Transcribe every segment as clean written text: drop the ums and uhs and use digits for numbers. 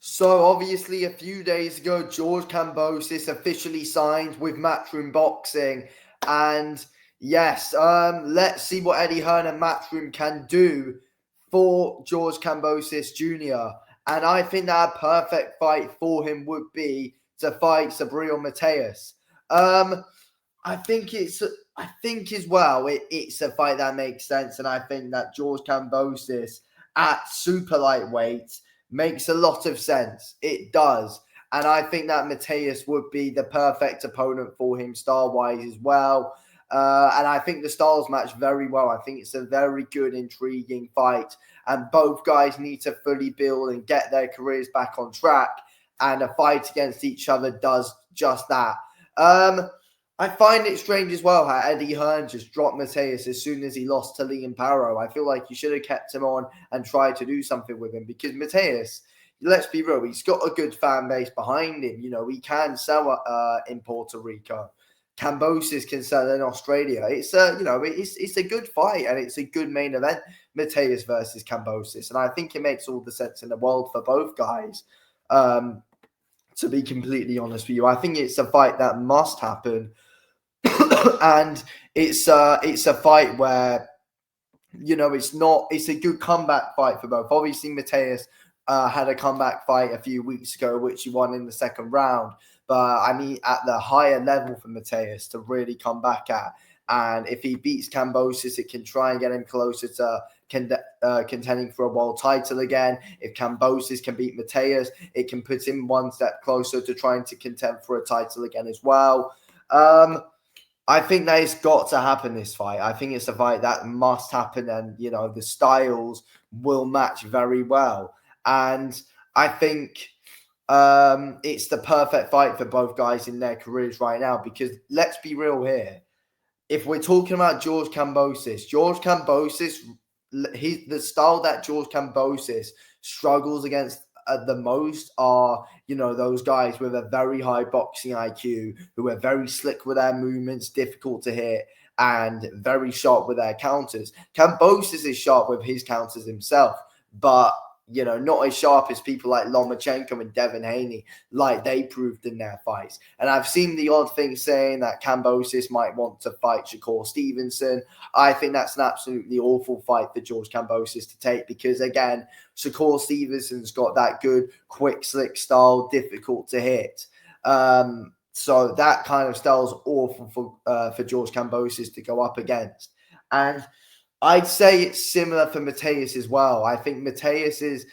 So obviously a few days ago, George Kambosos officially signed with Matchroom Boxing. And yes, let's see what Eddie Hearn and Matchroom can do for George Kambosos Jr. And I think that a perfect fight for him would be to fight Subriel Matias. Um, I think as well, it's a fight that makes sense. And I think that George Kambosos at super lightweight makes a lot of sense. It does. And I think that Matias would be the perfect opponent for him style-wise as well. And I think the styles match very well. I think it's a very good, intriguing fight. And both guys need to fully build and get their careers back on track. And a fight against each other does just that. I find it strange as well how Eddie Hearn just dropped Matias as soon as he lost to Liam Paro. I feel like you should have kept him on and tried to do something with him because Matias, let's be real, he's got a good fan base behind him. You know, he can sell in Puerto Rico. Kambosos can sell in Australia. It's it's a good fight and it's a good main event, Matias versus Kambosos. And I think it makes all the sense in the world for both guys. To be completely honest with you, I think it's a fight that must happen. And it's a fight where it's a good comeback fight for both. Obviously, Matias had a comeback fight a few weeks ago, which he won in the second round. But I mean, at the higher level for Matias to really come back at, and if he beats Kambosos, it can try and get him closer to contending for a world title again. If Kambosos can beat Matias, it can put him one step closer to trying to contend for a title again as well. I think that it's got to happen, this fight. I think it's a fight that must happen, and the styles will match very well. And I think it's the perfect fight for both guys in their careers right now, because let's be real here. If we're talking about George Kambosos, the style that George Kambosos struggles against the most are, those guys with a very high boxing IQ, who are very slick with their movements, difficult to hit, and very sharp with their counters. Kambosos is sharp with his counters himself, but not as sharp as people like Lomachenko and Devin Haney, like they proved in their fights. And I've seen the odd thing saying that Kambosos might want to fight Shakur Stevenson. I think that's an absolutely awful fight for George Kambosos to take, because again, Shakur Stevenson's got that good, quick, slick style, difficult to hit. So that kind of style is awful for George Kambosos to go up against. And I'd say it's similar for Matias as well. I think Matias has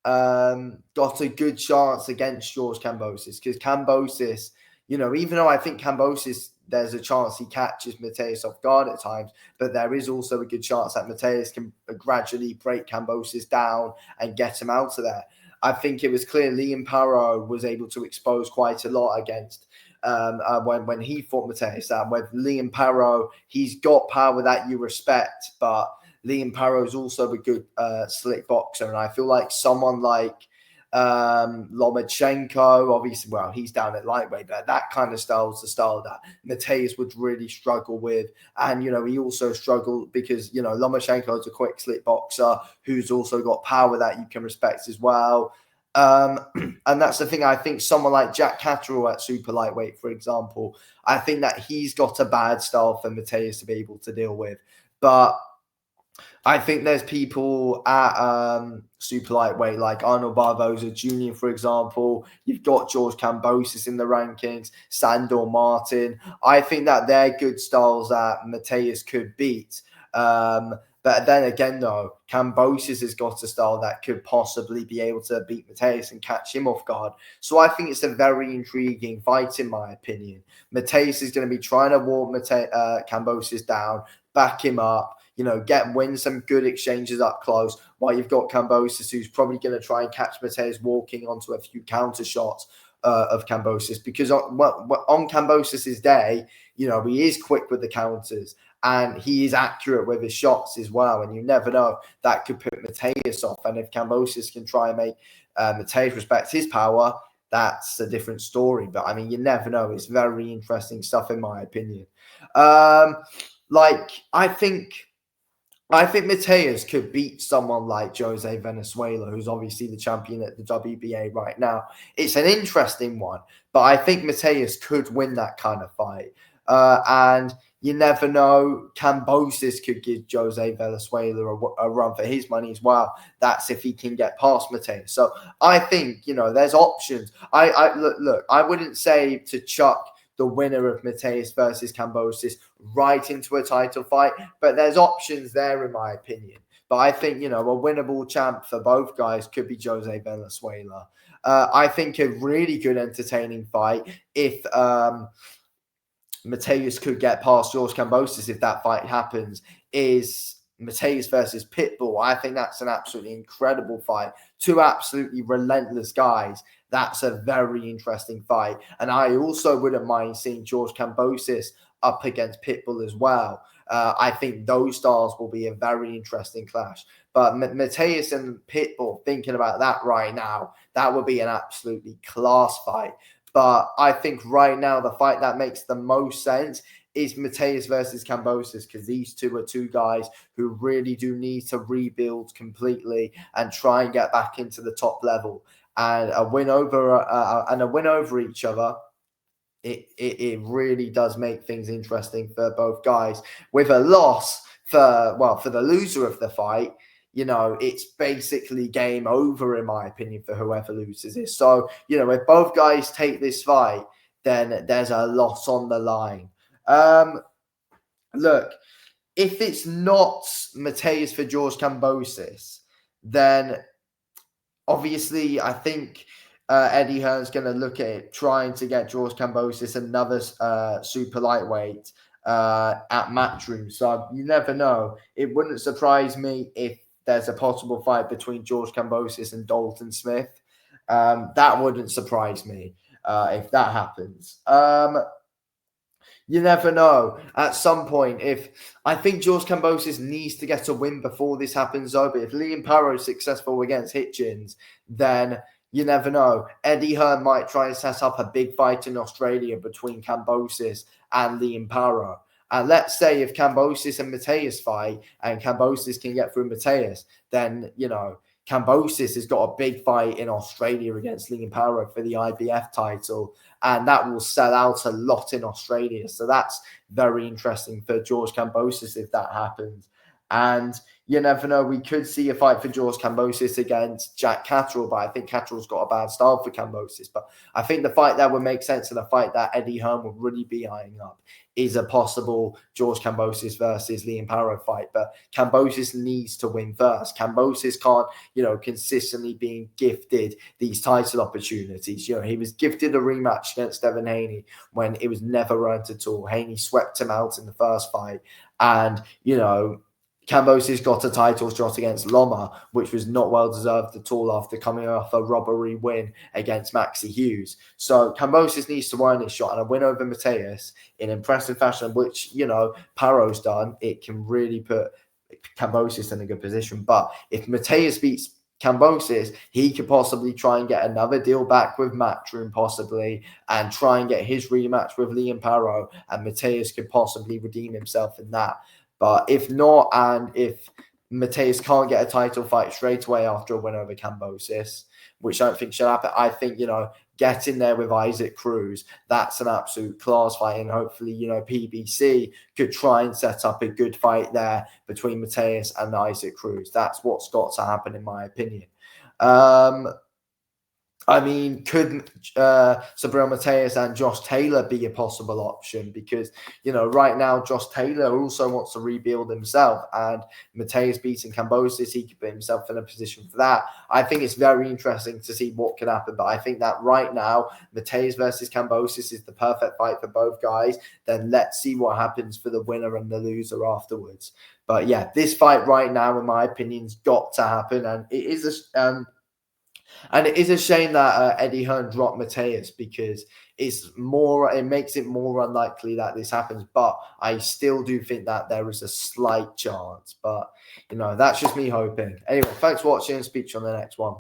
got a good chance against George Kambosos, because Kambosos, even though I think Kambosos, there's a chance he catches Matias off guard at times, but there is also a good chance that Matias can gradually break Kambosos down and get him out of there. I think it was clear Liam Paro was able to expose quite a lot against when he fought Matias. With Liam Paro, he's got power that you respect, but Liam Paro is also a good slick boxer, and I feel like someone like Lomachenko, obviously, well, he's down at lightweight, but that kind of style is the style that Matias would really struggle with. And, he also struggled because, Lomachenko is a quick, slick boxer who's also got power that you can respect as well. And that's the thing. I think someone like Jack Catterall at super lightweight, for example, I think that he's got a bad style for Matias to be able to deal with. But I think there's people at super lightweight like Arnold Barboza Jr., for example. You've got George Kambosos in the rankings, Sandor Martin. I think that they're good styles that Matias could beat. But then again, though, Kambosos has got a style that could possibly be able to beat Matias and catch him off guard. So I think it's a very intriguing fight, in my opinion. Matias is going to be trying to walk Kambosos down, back him up, win some good exchanges up close, while you've got Kambosos, who's probably going to try and catch Matias walking onto a few counter shots of Kambosos, because on Kambosos' day, he is quick with the counters and he is accurate with his shots as well. And you never know, that could put Matias off. And if Kambosos can try and make Matias respect his power, that's a different story. But I mean, you never know. It's very interesting stuff, in my opinion. I think I think Matias could beat someone like Jose Venezuela, who's obviously the champion at the WBA right now. It's an interesting one, but I think Matias could win that kind of fight. And you never know, Kambosos could give Jose Venezuela a run for his money as well. That's if he can get past Matias. So I think, there's options. Look, I wouldn't say to chuck the winner of Matias versus Kambosos right into a title fight, but there's options there in my opinion. But I think, a winnable champ for both guys could be Jose Venezuela. I think a really good entertaining fight if Matias could get past George Kambosos if that fight happens is Matias versus Pitbull. I think that's an absolutely incredible fight. Two absolutely relentless guys. That's a very interesting fight. And I also wouldn't mind seeing George Kambosos up against Pitbull as well. I think those styles will be a very interesting clash. But Matias and Pitbull, thinking about that right now, that would be an absolutely class fight. But I think right now the fight that makes the most sense is Matias versus Kambosos, because these two are two guys who really do need to rebuild completely and try and get back into the top level. And a win over each other, it really does make things interesting for both guys. With a loss for the loser of the fight, it's basically game over in my opinion for whoever loses this. So, if both guys take this fight, then there's a loss on the line. Look, if it's not Matias for George Kambosos, then obviously I think Eddie Hearn's going to look at it, trying to get George Kambosos another super lightweight at Matchroom. So you never know. It wouldn't surprise me if there's a possible fight between George Kambosos and Dalton Smith. That wouldn't surprise me if that happens. You never know. At some point, I think George Kambosos needs to get a win before this happens, though. But if Liam Parrow's successful against Hitchens, then you never know. Eddie Hearn might try and set up a big fight in Australia between Kambosos and Liam Parrow. And let's say if Kambosos and Matias fight and Kambosos can get through Matias, then, Kambosos has got a big fight in Australia against Liam Parrow for the IBF title, and that will sell out a lot in Australia. So that's very interesting for George Kambosos if that happens. And you never know, we could see a fight for George Kambosos against Jack Catterall, but I think Catterall's got a bad style for Kambosos. But I think the fight that would make sense and the fight that Eddie Hearn would really be eyeing up is a possible George Kambosos versus Liam Parrow fight. But Kambosos needs to win first. Kambosos can't, consistently being gifted these title opportunities. He was gifted a rematch against Devin Haney when it was never earned at all. Haney swept him out in the first fight. And, Kambosos got a title shot against Loma, which was not well deserved at all after coming off a robbery win against Maxi Hughes. So Kambosos needs to earn his shot, and a win over Matias in impressive fashion, which, Parrow's done, it can really put Kambosos in a good position. But if Matias beats Kambosos, he could possibly try and get another deal back with Matchroom, possibly, and try and get his rematch with Liam Parrow, and Matias could possibly redeem himself in that. But if not, and if Matias can't get a title fight straight away after a win over Kambosos, which I don't think should happen, I think, get in there with Isaac Cruz. That's an absolute class fight. And hopefully, PBC could try and set up a good fight there between Matias and Isaac Cruz. That's what's got to happen, in my opinion. Could Subriel Matias and Josh Taylor be a possible option? Because, right now, Josh Taylor also wants to rebuild himself, and Matias beating Kambosos, he could put himself in a position for that. I think it's very interesting to see what can happen, but I think that right now, Matias versus Kambosos is the perfect fight for both guys. Then let's see what happens for the winner and the loser afterwards. But yeah, this fight right now, in my opinion, has got to happen, and it is a shame that Eddie Hearn dropped Matias, because it makes it more unlikely that this happens. But I still do think that there is a slight chance. But, that's just me hoping. Anyway, thanks for watching, and speak to you on the next one.